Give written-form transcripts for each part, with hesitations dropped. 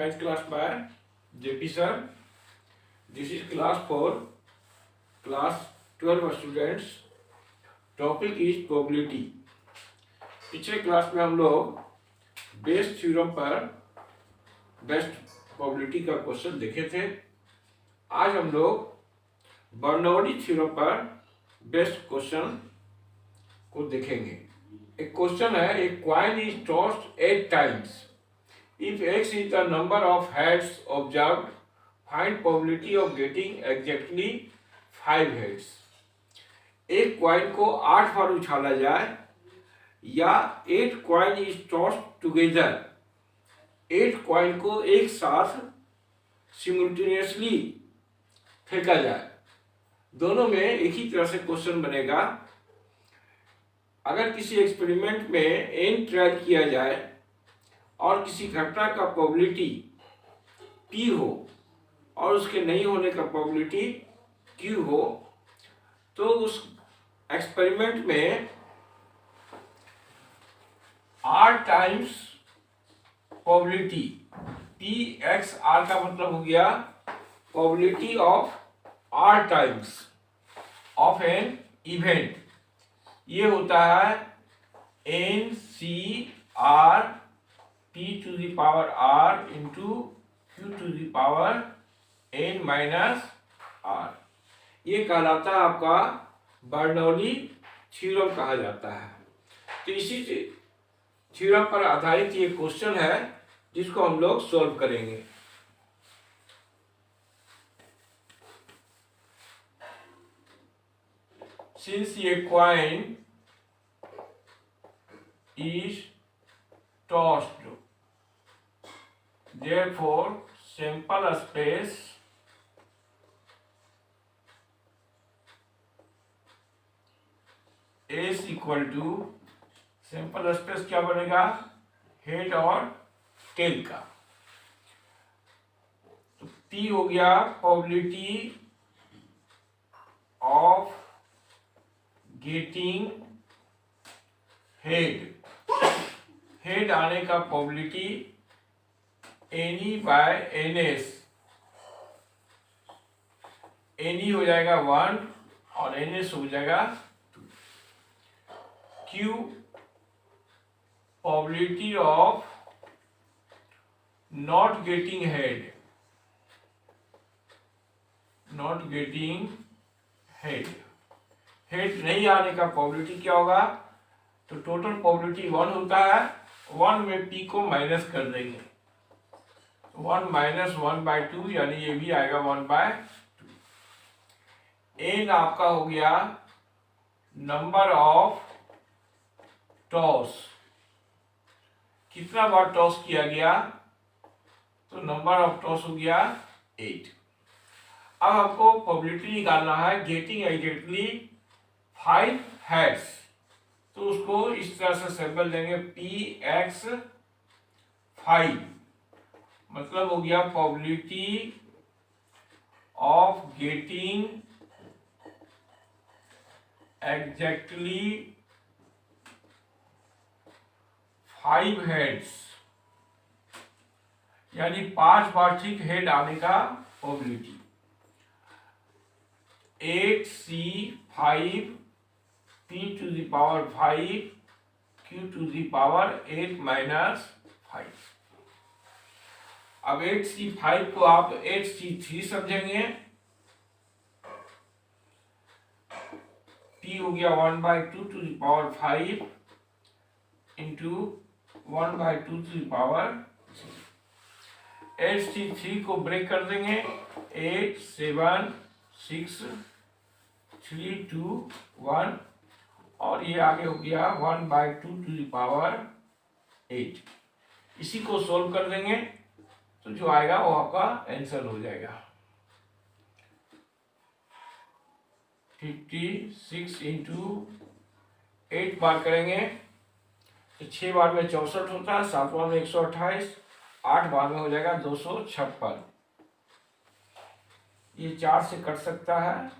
math class by JP sir. This is class for class 12 students. Topic is probability. पिछले class में हम लोग Bayes theorem पर based probability का question देखे थे। आज हम लोग बर्नौली थ्योरम पर बेस्ट क्वेश्चन को देखेंगे। एक क्वेश्चन है, a coin is tossed 8 times. If x is the number of heads observed, find probability of getting exactly 5 heads. एक कॉइन को 8 बार उछाला जाए या 8 coin is tossed together, 8 coin को एक साथ सिमुल्टेनियसली फेंका जाए, दोनों में एक ही तरह से क्वेश्चन बनेगा। अगर किसी एक्सपेरिमेंट में n ट्रायल किया जाए और किसी घटना का प्रोबेबिलिटी p हो और उसके नहीं होने का प्रोबेबिलिटी q हो, तो उस एक्सपेरिमेंट में r times probability p x r का मतलब हो गया probability of r times of an event. ये होता है n c r p to the power r into q to the power n minus r। ये कहलाता है आपका बर्नौली थ्योरम कहा जाता है। तो इसी थ्योरम पर आधारित ये क्वेश्चन है जिसको हम लोग सॉल्व करेंगे। Since a coin is tossed, therefore sample space is equal to, sample space क्या बनेगा, हेड और टेल का। तो P हो गया प्रोबेबिलिटी ऑफ गेटिंग हेड आने का probability n E by n S. N E हो जाएगा 1 और एनएस हो जाएगा 2। Q probability of not getting head नहीं आने का प्रोबेबिलिटी क्या होगा, तो टोटल प्रोबेबिलिटी 1 होता है, 1 में p को माइनस कर देंगे, 1 माइनस 1/2 यानी ये भी आएगा 1/2। n आपका हो गया नंबर ऑफ टॉस, कितना बार टॉस किया गया, तो नंबर ऑफ टॉस हो गया 8। अब आपको प्रोबेबिलिटी निकालना है गेटिंग एग्जैक्टली 5 हेड्स। तो उसको इस तरह से सिंबल देंगे px 5, मतलब हो गया probability of getting exactly 5 heads, यानी 5 बार ठीक हेड आने का probability. 8c5 p to the power 5 q to the power 8 minus 5। अब 8c5 को आप 8c3 समझेंगे। p हो गया 1/2 to the power 5 into 1/2 to the power 3। 8c3 को ब्रेक कर देंगे, 8 7 6 3 2 1, और ये आगे हो गया 1/2 to the power 8। इसी को सोल्व कर देंगे तो जो आएगा वो आपका आंसर हो जाएगा। 56 इंटू 8 बार करेंगे तो 6 बार में 64 होता है, 7 बार में 128, 8 बार में हो जाएगा 256। ये 4 से कट सकता है,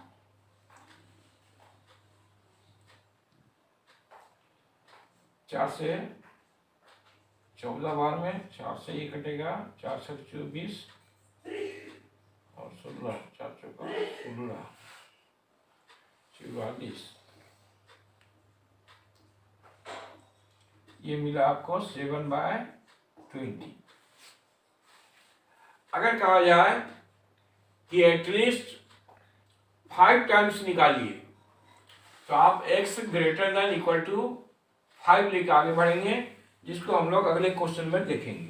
4 से 14 बार में 4 से ये कटेगा, 4 से 24 और 16, 4 चौका 16, 44, ये मिला आपको 7/20। अगर कहा जाए कि एटलीस्ट 5 टाइम्स निकालिए, तो आप x greater than equal to 5 लेकर आगे बढ़ेंगे, जिसको हम लोग अगले क्वेश्चन में देखेंगे।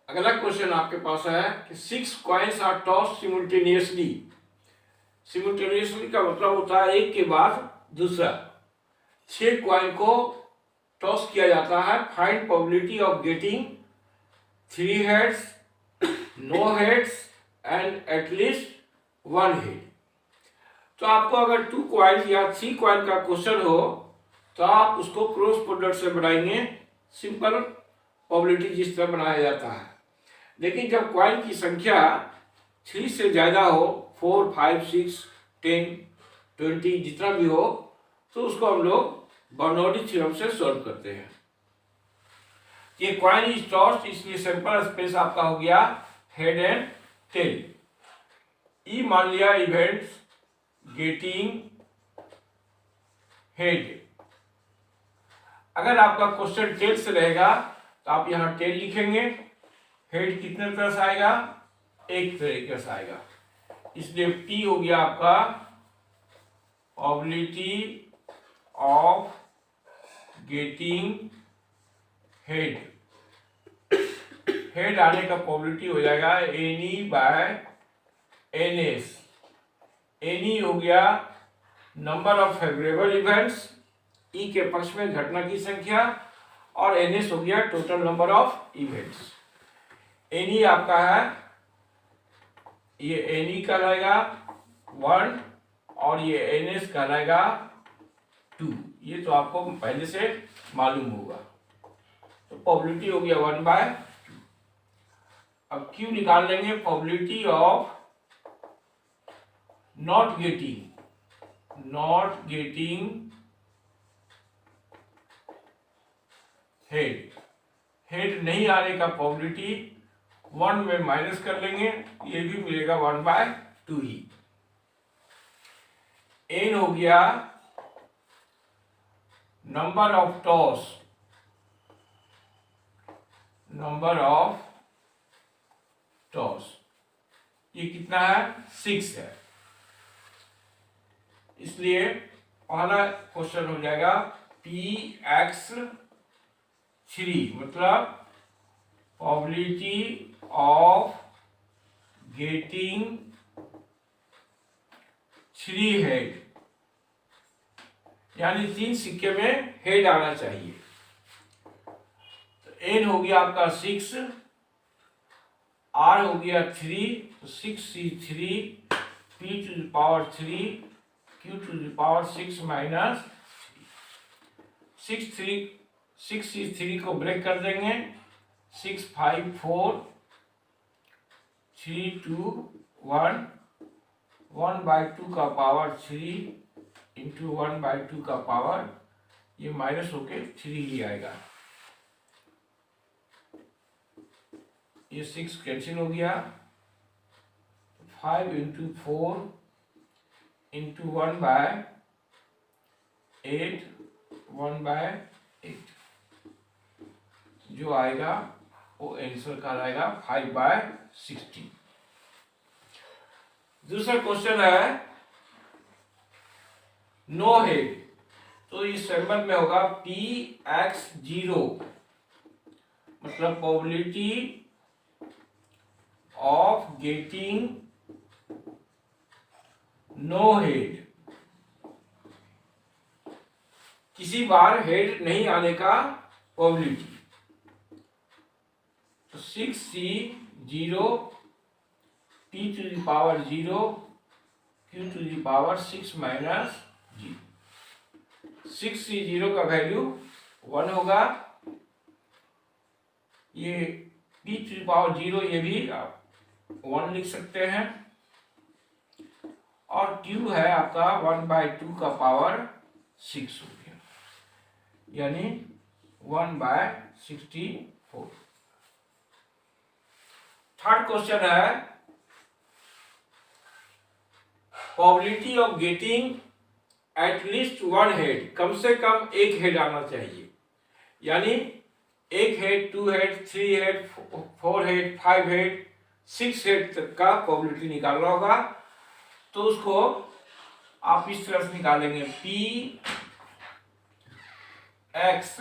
अगला क्वेश्चन आपके पास है कि 6 कॉइन्स आर टॉस सिमुल्टेनियसली। सिमुल्टेनियसली का मतलब होता है एक के बाद दूसरा। 6 कॉइन को टॉस किया जाता है। Find probability of getting 3 heads, no heads and at least 1 head. तो आपको अगर 2 कॉइन या 3 कॉइन का क्वेश्चन हो तो आप उसको क्रॉस प्रोडक्ट से बनाएंगे, सिंपल प्रोबेबिलिटी जिस तरह बनाया जाता है। लेकिन जब कॉइन की संख्या 3 से ज्यादा हो, 4, 5, 6, 10, 20 जितना भी हो, तो उसको हम लोग बर्नौली थ्योरम से सॉल्व करते हैं। ये कॉइन इज टॉस्ड, इसलिए सैंपल स्पेस आपका हो गया हेड एंड टेल। ई मान लिया इवेंट्स गेटिंग हेड। अगर आपका क्वेश्चन टेल से रहेगा तो आप यहां टेल लिखेंगे। हेड कितने तरह से आएगा? एक तरीके से आएगा, इसलिए P हो गया आपका probability of getting head. Head आने का प्रोबेबिलिटी हो जाएगा NE/NS। NE हो गया number of favourable events, E के पक्ष में घटना की संख्या, और NS हो गया total number of events. NE आपका है, ये NE कहलाएगा 1 और ये NS कहलाएगा 2। ये तो आपको पहले से मालूम होगा। तो प्रोबेबिलिटी हो गया 1/2। अब Q निकाल लेंगे, probability of not getting head नहीं आने का प्रोबेबिलिटी 1 में माइनस कर लेंगे, ये भी मिलेगा 1/2 ही। N हो गया नंबर ऑफ टॉस, ये कितना है? 6 है। इसलिए पहला क्वेश्चन हो जाएगा Px3, मतलब प्रोबेबिलिटी ऑफ गेटिंग 3 हेड, यानी 3 सिक्के में हेड आना चाहिए। तो N हो गया आपका 6, R हो गया 3, तो 6C3, P⁻3, Q⁻6 minus 6C3 को ब्रेक कर देंगे। 6, 5, 4, 3, 2, 1, 1/2 का पावर 3 इंटू 1/2 का पावर, ये माइनस होके 3 ही आएगा। ये 6 कैंसिल हो गया। 5 इंटू 4 इंटू 1/8, 1/8 जो आएगा वो आंसर कहलाएगा 5/16। दूसरा क्वेश्चन है नो हेड, तो इस सिंबल में होगा Px0, मतलब probability of getting no head. किसी बार हेड नहीं आने का प्रोबेबिलिटी। तो 6C0 t to the power 0 q to the power 6 minus 0। 6 से 0 का वैल्यू 1 होगा। ये t to the power 0 ये भी आप 1 लिख सकते हैं। और q है आपका 1/2 का पावर 6 हो गया, यानी 1/64। थर्ड क्वेश्चन है probability of getting at least one head, कम से कम एक हेड आना चाहिए, यानी एक head, 2 head, 3 head, 4 head, 5 head, 6 head तक का प्रोबेबिलिटी निकालना होगा। तो उसको आप इस तरह से निकालेंगे, p x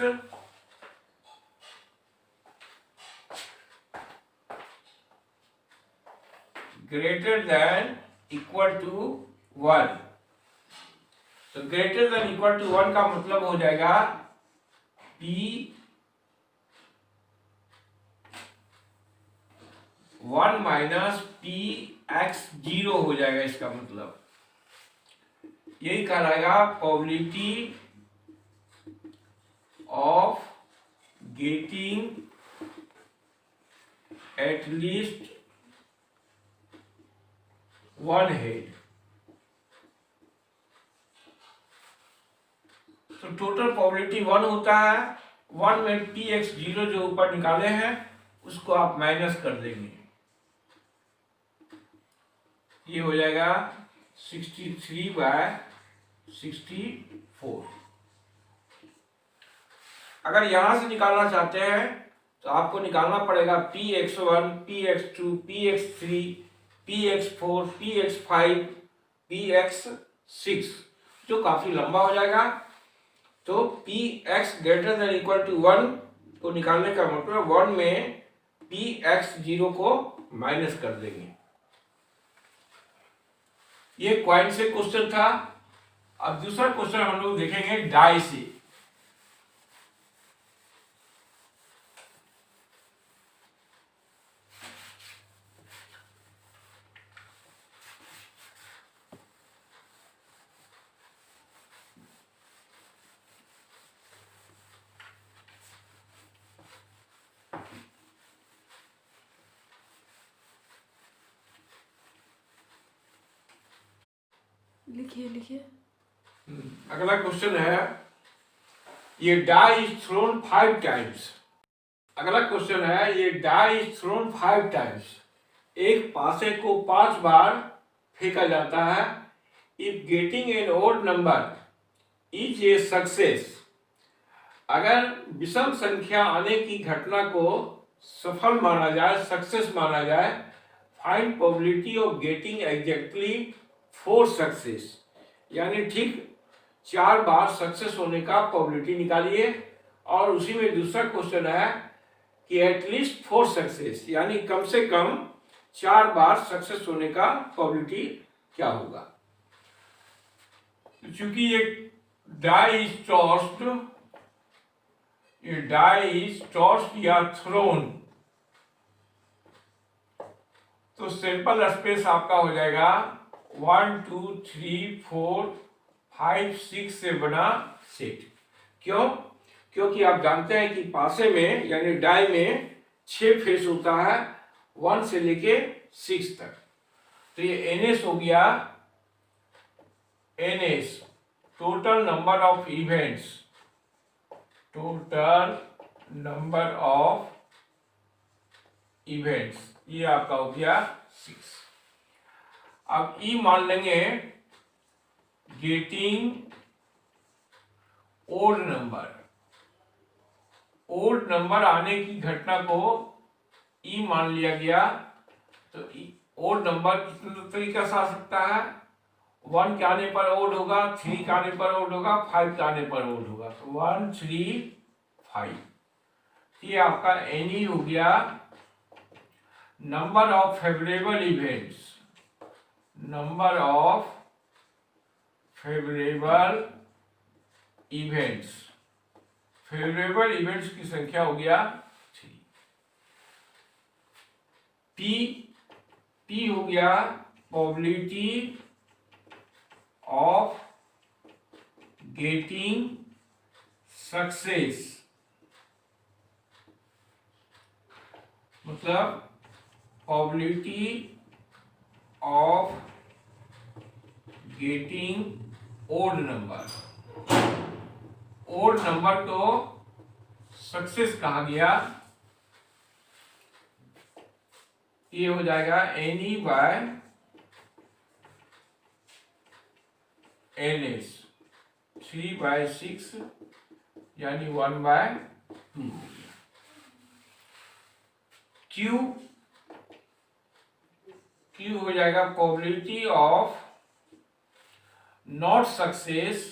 greater than equal to 1। तो ग्रेटर देन इक्वल टू 1 का मतलब हो जाएगा P 1 माइनस पी एक्स 0 हो जाएगा। इसका मतलब यही कहलाएगा probability of getting at least one head. तो टोटल प्रोबेबिलिटी 1 होता है। 1 में पी एक्स 0 जो ऊपर निकाले हैं उसको आप माइनस कर देंगे, ये हो जाएगा 63/64। अगर यहां से निकालना चाहते हैं तो आपको निकालना पड़ेगा px1, px2, px3, px4, px5, px6, जो काफी लंबा हो जाएगा। तो px greater than equal to 1 को निकालने का मतलब 1 में px 0 को माइनस कर देंगे। ये क्वाइन से क्वेश्चन था। अब दूसरा क्वेश्चन हम लोग देखेंगे डाई से। लिखिए लिखिए। अगला क्वेश्चन है, ये डाई इज थ्रोन 5 टाइम्स। अगला क्वेश्चन है, ये डाई इज थ्रोन 5 टाइम्स। एक पासे को 5 बार फेंका जाता है। If getting an odd number is a success, अगर विषम संख्या आने की घटना को सफल माना जाए, सक्सेस माना जाए, find probability of getting exactly 4 success, यानी ठीक 4 बार सक्सेस होने का प्रोबेबिलिटी निकालिए। और उसी में दूसरा क्वेश्चन है कि एटलीस्ट 4 सक्सेस, यानी कम से कम 4 बार सक्सेस होने का प्रोबेबिलिटी क्या होगा। चूंकि ये डाई इज टॉस्ड, ये डाई इज टॉस्ड या थ्रोन, तो सिंपल स्पेस आपका हो जाएगा 1 2 3 4 5 6 से बना सेट। क्यों? क्योंकि आप जानते हैं कि पासे में यानी डाई में 6 फेस होता है, 1 से लेके 6 तक। तो ये एनएस हो गया, n S total number of events, total number of events, ये आपका हो गया 6। अब ई मान लेंगे getting odd number. Odd number आने की घटना को ई मान लिया गया। तो ओड नंबर कितने तरीके से आ सकता है, 1 के आने पर ओड होगा, 3 के आने पर ओड होगा, 5 के आने पर ओड होगा। तो 1 3 5, ये आपका एनी हो गया number of favourable events, number of favourable events, favourable events की संख्या हो गया 3। P P हो गया प्रोबेबिलिटी ऑफ गेटिंग सक्सेस, मतलब probability of getting odd number. Odd number को सक्सेस कहा गया। ये हो जाएगा एनी बाय एन एस, 3/6 यानी 1/2। क्यू हो जाएगा प्रोबेबिलिटी ऑफ नॉट सक्सेस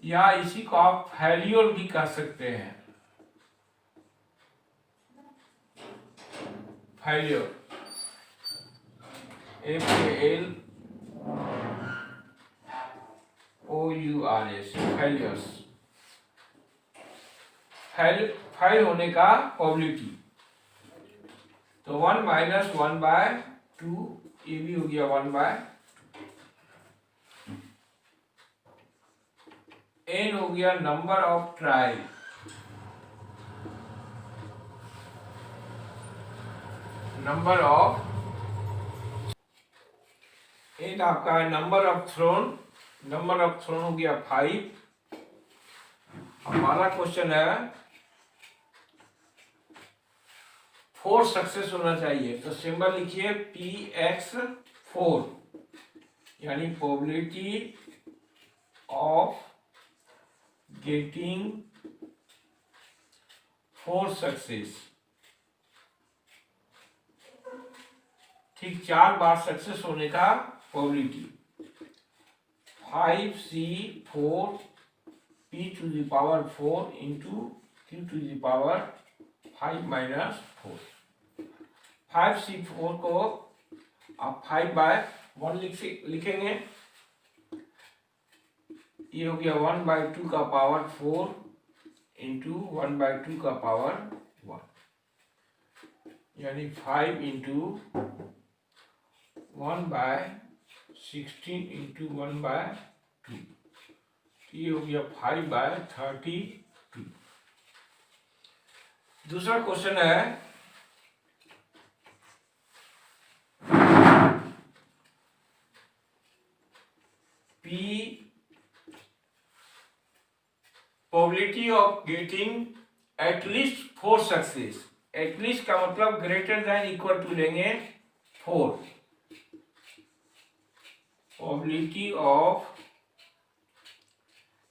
या इसी को आप फेल्योर भी कह सकते हैं, फेल्योर, FALOURS, फेलियर्स, फेल होने का प्रोबेबिलिटी। तो 1 - 1/2, ये भी हो गया 1/2। n हो गया number of trial, number of, n आपका है number of thrown, number of thrown हो गया 5। हमारा क्वेश्चन है 4 सक्सेस होना चाहिए, तो सिंबल लिखिए PX4, यानी प्रोबेबिलिटी ऑफ गेटिंग 4 सक्सेस। ठीक 4 बार सक्सेस होने का probability. 5C4 P⁴ into Q⁴ 5 - 4। 5C4 को आप 5/1 लिखेंगे। ये हो गया 1/2 का पावर 4 इंटू 1/2 का पावर 1, यानी 5 इंटू 1/16 इंटू 1/2, ये हो गया 5/32। दूसरा क्वेश्चन है P probability of getting at least 4 success. At least का मतलब ग्रेटर देन इक्वल टू लेंगे 4। प्रोबेबिलिटी ऑफ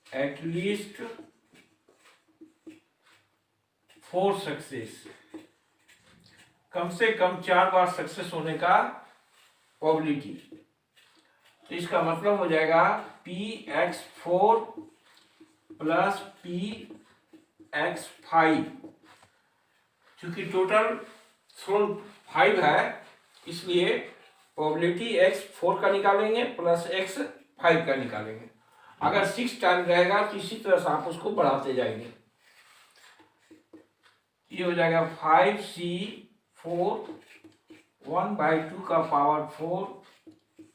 एटलीस्ट 4 सक्सेस, कम से कम 4 बार सक्सेस होने का प्रोबेबिलिटी। तो इसका मतलब हो जाएगा PX4 प्लस PX5। चूंकि टोटल थ्रोन 5 है, इसलिए प्रोबेबिलिटी X4 का निकालेंगे प्लस X5 का निकालेंगे। अगर 6 टाइम रहेगा तो इसी तरह से आप उसको बढ़ाते जाएंगे। ये हो जाएगा 5C4 1/2 का पावर 4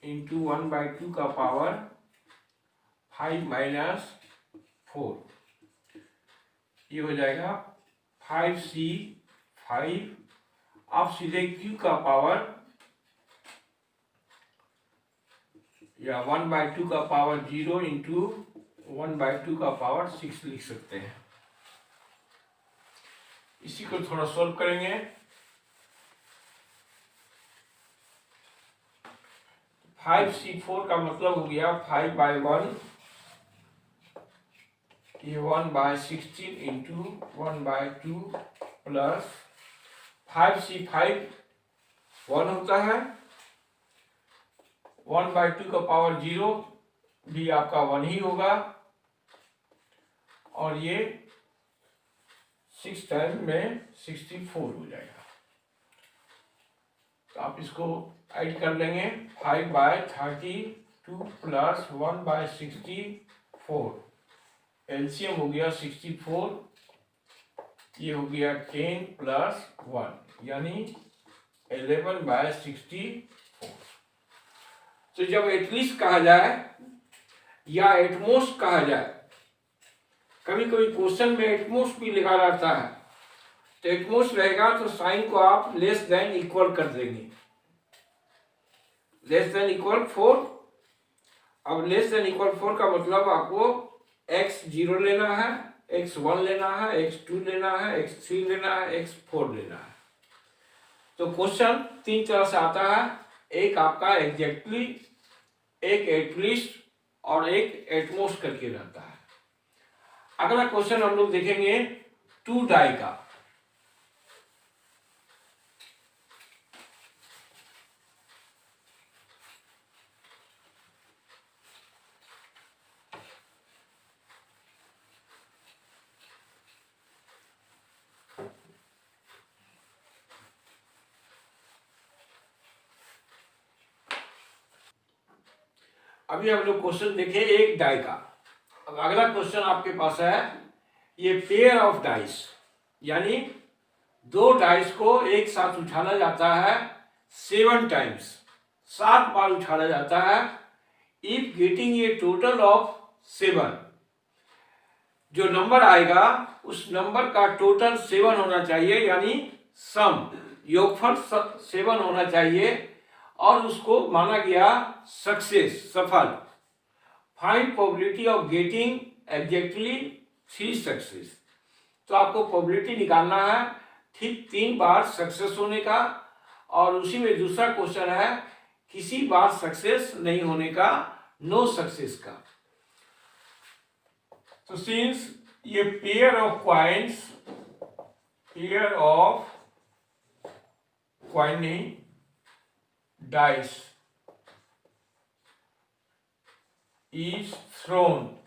इंटू 1/2 का पावर 5 - 4। ये हो जाएगा 5C5। आप सीधे Q का पावर या 1/2 का पावर 0 इंटू 1/2 का पावर 6 लिख सकते हैं। इसी को थोड़ा सोल्व करेंगे। 5C4 का मतलब हो गया 5/1, ये 1/16 इंटू 1/2 प्लस 5C5 1 होता है, 1/2 का पावर 0 भी आपका 1 ही होगा, और ये 6 टाइम में 64 हो जाएगा। तो आप इसको ऐड कर लेंगे। 5/32 प्लस 1/64, एलसीएम हो गया 64 ये हो गया 10 प्लस 1 यानी 11/64। तो जब एटलीस्ट कहा जाए या एटमोस्ट कहा जाए, कभी कभी क्वेश्चन में एटमोस्ट भी लिखा रहता है, तो एटमोस्ट रहेगा तो साइन को आप लेस देन इक्वल कर देंगे, लेस देन इक्वल 4। अब लेस देन इक्वल 4 का मतलब आपको x0 लेना है, x1 लेना है, x2 लेना है, x3 लेना है, x4 लेना है। तो क्वेश्चन 3 तरह से आता है, एक आपका एग्जैक्टली, एक एटलीस्ट और एक एटमोस्ट करके रहता है। अगला क्वेश्चन हम लोग देखेंगे 2 डाई का। अभी हम लोग क्वेश्चन देखें एक डाई का। अब अगला क्वेश्चन आपके पास है, ये पेयर ऑफ डाइस, यानी 2 डाइस को एक साथ उछाला जाता है 7 टाइम्स, 7 बार उछाला जाता है। If getting a total of 7, जो नंबर आएगा उस नंबर का टोटल 7 होना चाहिए, यानी सम योगफल 7 होना चाहिए, और उसको माना गया सक्सेस, सफल। Find probability of getting exactly 3 success. तो आपको प्रोबेबिलिटी निकालना है ठीक 3 बार सक्सेस होने का, और उसी में दूसरा क्वेश्चन है किसी बार सक्सेस नहीं होने का, नो सक्सेस का। तो सिंस ये pair of coins, pair of coin नहीं, डाइस इज थ्रोन,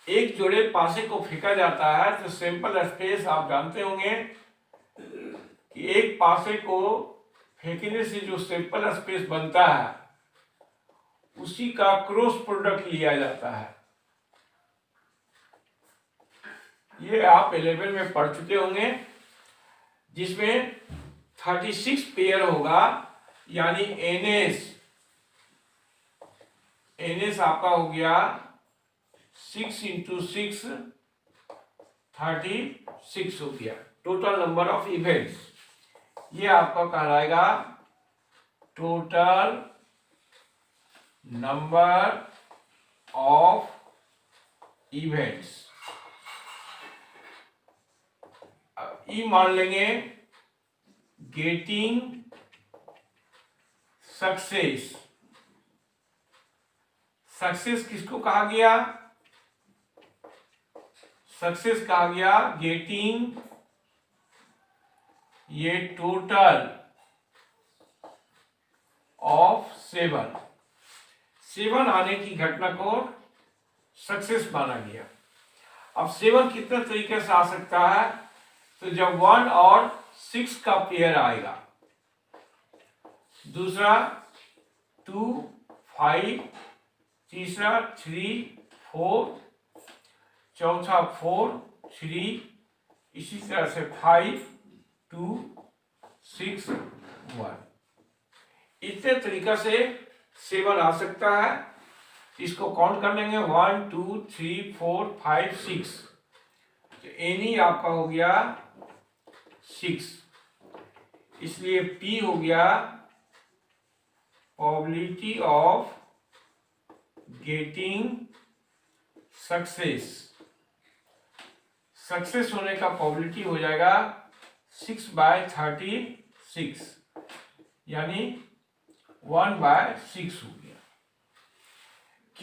एक जोड़े पासे को फेंका जाता है, तो सैंपल स्पेस आप जानते होंगे कि एक पासे को फेंकने से जो सैंपल स्पेस बनता है उसी का क्रॉस प्रोडक्ट लिया जाता है। ये आप 11 में पढ़ चुके होंगे, जिसमें 36 पेयर होगा, यानी एनएस आपका हो गया 6 × 6 36 हो गया टोटल नंबर ऑफ इवेंट्स। ये आपका कहलाएगा टोटल नंबर ऑफ इवेंट्स। ई मान लेंगे गेटिंग सक्सेस। सक्सेस किसको कहा गया? सक्सेस कहा गया गेटिंग ये टोटल ऑफ 7 आने की घटना को सक्सेस माना गया। अब 7 कितने तरीके से आ सकता है? तो जब 1 और 6 का पेयर आएगा, दूसरा 2 5, तीसरा 3 4, चौथा 4 3, इसी तरह से 5 2 6 1, इतने तरीका से 7 आ सकता है। इसको काउंट कर लेंगे 1 2 3 4 5 6, तो एनी आपका हो गया 6, इसलिए P हो गया probability of getting success. Success होने का प्रोबेबिलिटी हो जाएगा 6/36, यानी 1/6 हो गया। Q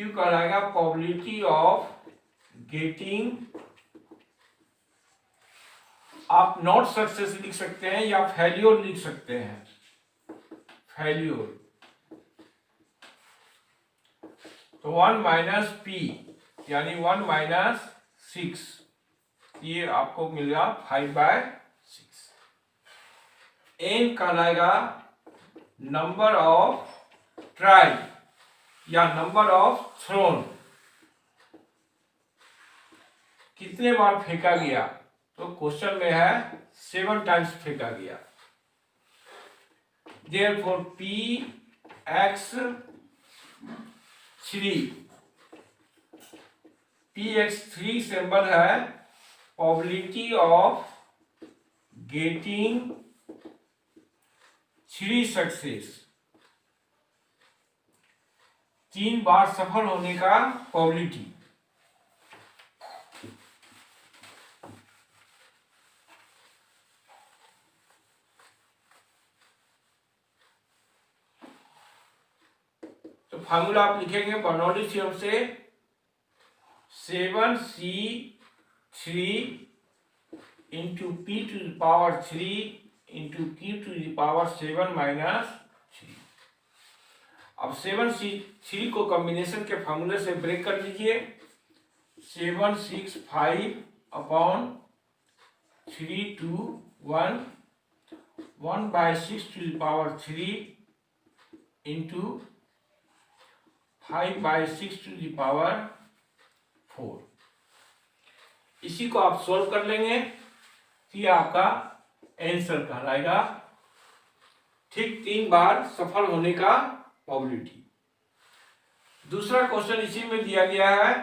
कहलाएगा प्रोबेबिलिटी ऑफ गेटिंग, आप नॉट सक्सेस लिख सकते हैं या फेल्योर लिख सकते हैं, फेल्योर। तो 1 - P यानी 1 - 6, ये आपको मिलेगा 5/6। N कहलाएगा नंबर ऑफ ट्राई या नंबर ऑफ थ्रोन। कितने बार फेंका गया, तो क्वेश्चन में है 7 टाइम्स फेंका गया। Therefore Px3 सिंबल है प्रोबेबिलिटी ऑफ गेटिंग 3 सक्सेस, 3 बार सफल होने का प्रोबेबिलिटी। तो फार्मूला आप लिखेंगे बर्नौली थ्योरम से 7c3 into p to the power 3 into q to the power 7 minus 3। अब 7c3 को कॉम्बिनेशन के फार्मूले से ब्रेक कर लीजिए। 765 upon 3 2 1 1/6 to the power 3 into 5/6 to the power 4। इसी को आप सॉल्व कर लेंगे तो ये आपका आंसर कहलाएगा। ठीक 3 बार सफल होने का प्रोबेबिलिटी। दूसरा क्वेश्चन इसी में दिया गया है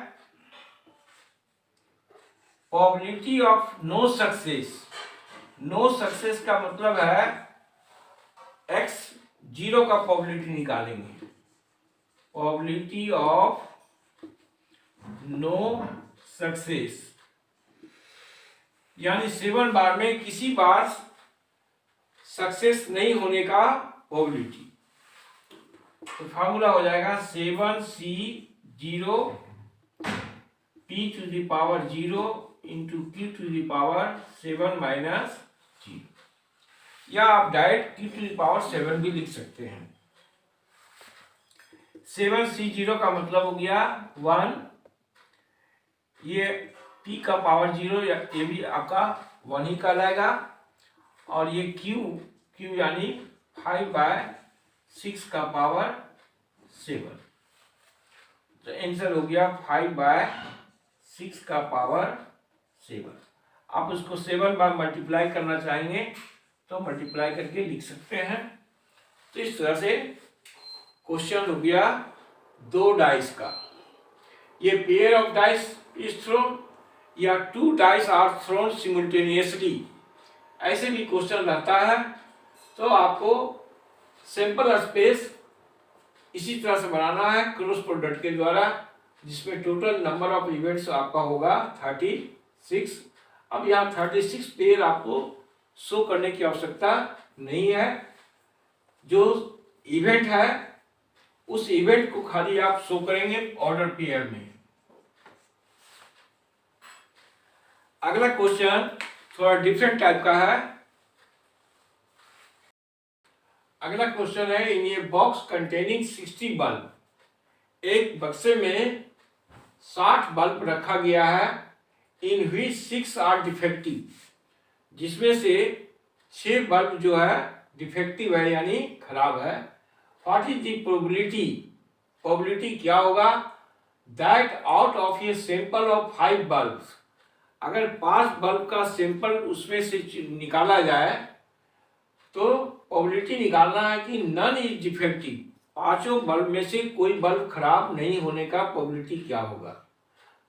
probability of no success. No success का मतलब है x0 का प्रोबेबिलिटी निकालेंगे। प्रोबेबिलिटी ऑफ नो सक्सेस यानी 7 बार में किसी बार सक्सेस नहीं होने का प्रोबेबिलिटी। तो फार्मूला हो जाएगा 7c0 p to the power 0 into q to the power 7 minus 0, या आप direct q to the power 7 भी लिख सकते हैं। 7c0 का मतलब हो गया 1, ये p का पावर 0 ये भी आपका 1 ही कहलाएगा, और ये q यानी 5/6 का पावर 7। तो आंसर हो गया 5/6 का पावर 7। आप उसको 7 बार मल्टीप्लाई करना चाहेंगे तो मल्टीप्लाई करके लिख सकते हैं। तो इस तरह से क्वेश्चन हो गया 2 डाइस का। ये pair of dice is throne या 2 डाइस आर थ्रोन सिमुल्टेनियसली, ऐसे भी क्वेश्चन रहता है। तो आपको सैंपल स्पेस इसी तरह से बनाना है क्रॉस प्रोडक्ट के द्वारा, जिसमें टोटल नंबर ऑफ इवेंट्स आपका होगा 36। अब यहाँ 36 पेयर आपको शो करने की आवश्यकता नहीं है। जो इवेंट है उस इवेंट को खाली आप शो करेंगे ऑर्डर पेयर में। अगला क्वेश्चन थोड़ा डिफरेंट टाइप का है। अगला क्वेश्चन है इन ए बॉक्स कंटेनिंग 60 बल्ब, एक बक्से में 60 बल्ब रखा गया है, इन व्हिच 6 आर डिफेक्टिव, जिसमें से 6 बल्ब जो है डिफेक्टिव है यानी खराब है। What is the probability, probability क्या होगा, that out of a sample of 5 bulb, अगर 5 बल्ब का सैंपल उसमें से निकाला जाए तो प्रोबेबिलिटी निकालना है कि नन इज डिफेक्टिव, 5 बल्ब में से कोई बल्ब खराब नहीं होने का प्रोबेबिलिटी क्या होगा।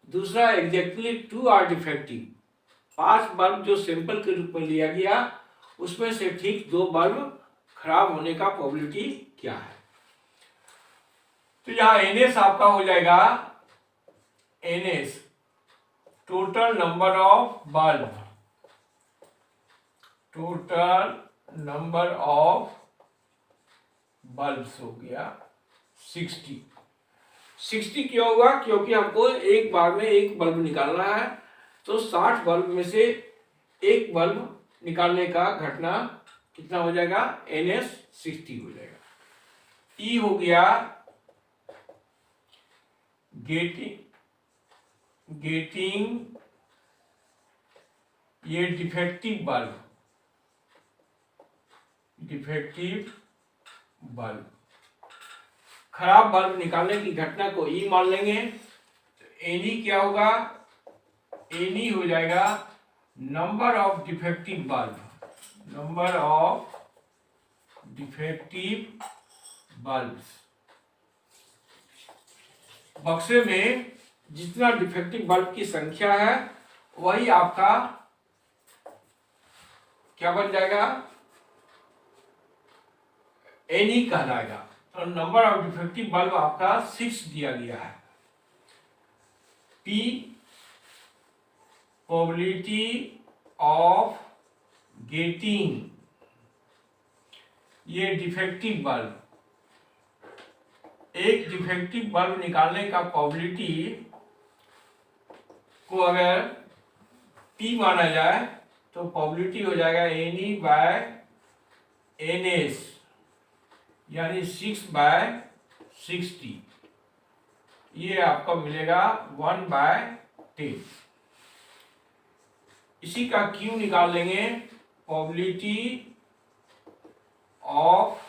दूसरा एग्जैक्टली 2 आर डिफेक्टिव, 5 बल्ब जो सैंपल के रूप में लिया गया उसमें से ठीक 2 बल्ब खराब होने का प्रोबेबिलिटी क्या है। तो यहाँ NS आपका हो जाएगा NS total number of bulb, total number of bulbs हो गया 60। 60 क्यों होगा, क्योंकि हमको एक बार में एक बल्ब निकालना है, तो 60 बल्ब में से एक बल्ब निकालने का घटना कितना हो जाएगा, NS 60 हो जाएगा। E हो गया गेटिंग ये डिफेक्टिव बल्ब, खराब बल्ब निकालने की घटना को E मान लेंगे। तो NE क्या होगा, एनी हो जाएगा number of defective bulb, number of defective bulbs. बक्से में जितना डिफेक्टिव बल्ब की संख्या है वही आपका क्या बन जाएगा, एनी कहलाएगा। तो नंबर ऑफ डिफेक्टिव बल्ब आपका 6 दिया गया है। P प्रोबेबिलिटी ऑफ गेटिंग ये डिफेक्टिव बल्ब, एक डिफेक्टिव बल्ब निकालने का प्रोबेबिलिटी को अगर P माना जाए तो प्रोबेबिलिटी हो जाएगा एनी बाय NS, यानी 6/60। ये आपको मिलेगा 1/10। इसी का Q निकाल लेंगे, probability of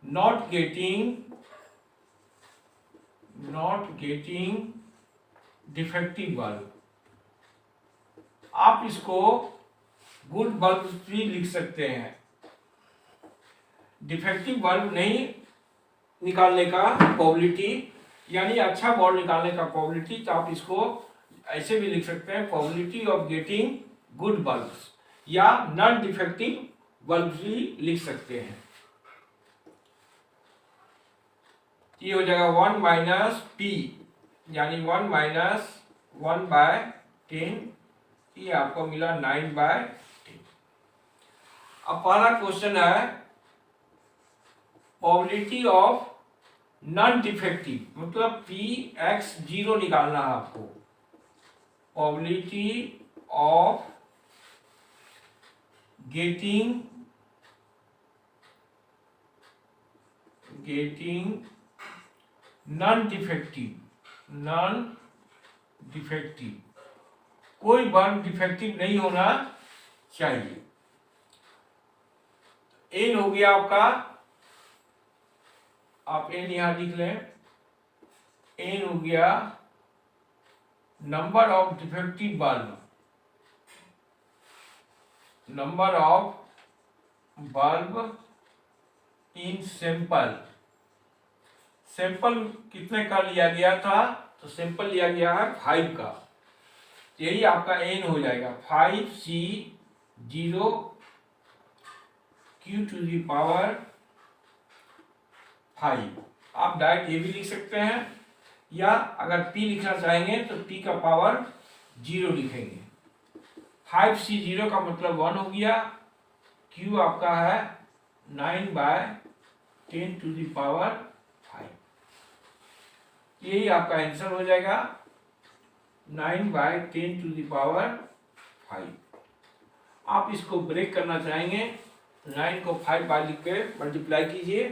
not getting defective bulb. आप इसको गुड बल्ब भी लिख सकते हैं। डिफेक्टिव बल्ब नहीं निकालने का प्रोबेबिलिटी, यानी अच्छा बल्ब निकालने का प्रोबेबिलिटी, तो आप इसको ऐसे भी लिख सकते हैं, probability of getting good bulbs, या नॉन डिफेक्टिव बल्ब भी लिख सकते हैं। ये हो जाएगा 1 - P, यानी 1 - 1/10। ये आपको मिला 9/10। अब पहला क्वेश्चन है प्रोबेबिलिटी ऑफ नॉन डिफेक्टिव, मतलब Px0 निकालना है आपको। Probability of getting non defective, कोई बल्ब डिफेक्टिव नहीं होना चाहिए। एन हो गया आपका, आप एन यहां लिख लें। एन हो गया number of defective bulb, number of bulb in sample. Sample कितने का लिया गया था, तो सैंपल लिया गया है 5 का, यही आपका एन हो जाएगा 5C0 Q⁵ 5। आप डायरेक्ट ये भी लिख सकते हैं, या अगर P लिखना चाहेंगे तो P का पावर 0 लिखेंगे। 5C0 का मतलब 1 हो गया, Q आपका है 9/10⁵। यही आपका आंसर हो जाएगा 9/10⁵। आप इसको ब्रेक करना चाहेंगे, 9 को 5 बार लिख के मल्टीप्लाई कीजिए,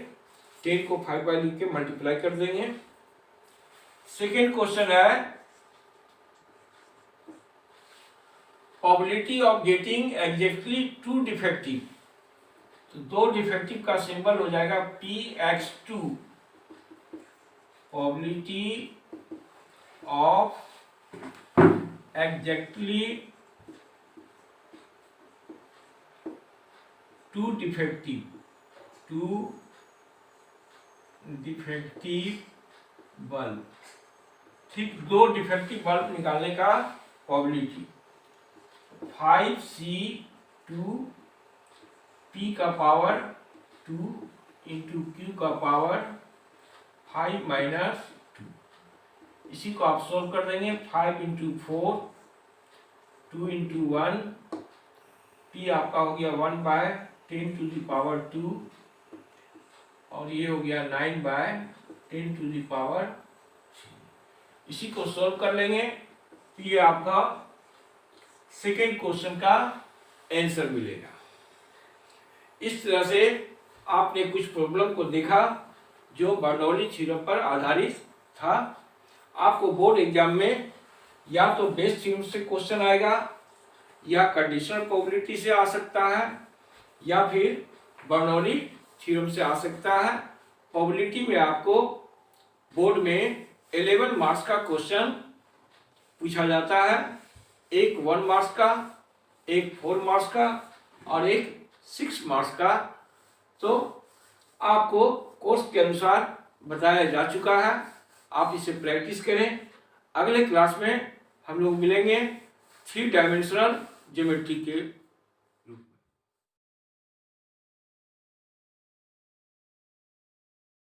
10 को 5 बार लिख के मल्टीप्लाई कर देंगे। सेकेंड क्वेश्चन है probability of getting exactly 2 defective. तो 2 डिफेक्टिव का सिंबल हो जाएगा Px2। Probability of exactly 2 defective bulb, ठीक 2 डिफेक्टिव बल्ब निकालने का प्रोबेबिलिटी 5C2 P का पावर 2 इंटू Q का पावर 5 - 2। इसी को आप सोल्व कर देंगे, 5 × 4 2 × 1, P आपका हो गया 1/10⁵2, और ये हो गया 9/10⁵। इसी को सोल्व कर लेंगे, ये आपका सेकेंड क्वेश्चन का आंसर मिलेगा। इस तरह से आपने कुछ प्रॉब्लम को देखा जो बर्नौली थ्योरम पर आधारित था। आपको बोर्ड एग्जाम में या तो बेस थ्योरम से क्वेश्चन आएगा, या कंडीशनल प्रोबेबिलिटी से आ सकता है, या फिर बर्नौली थ्योरम से आ सकता है। प्रोबेबिलिटी में आपको बोर्ड में 11 मार्क्स का क्वेश्चन पूछा जाता है, एक 1 मार्क्स का, एक 4 मार्क्स का और एक 6 मार्क्स का। तो आपको कोर्स के अनुसार बताया जा चुका है, आप इसे प्रैक्टिस करें। अगले क्लास में हम लोग मिलेंगे 3 डायमेंशनल ज्योमेट्री के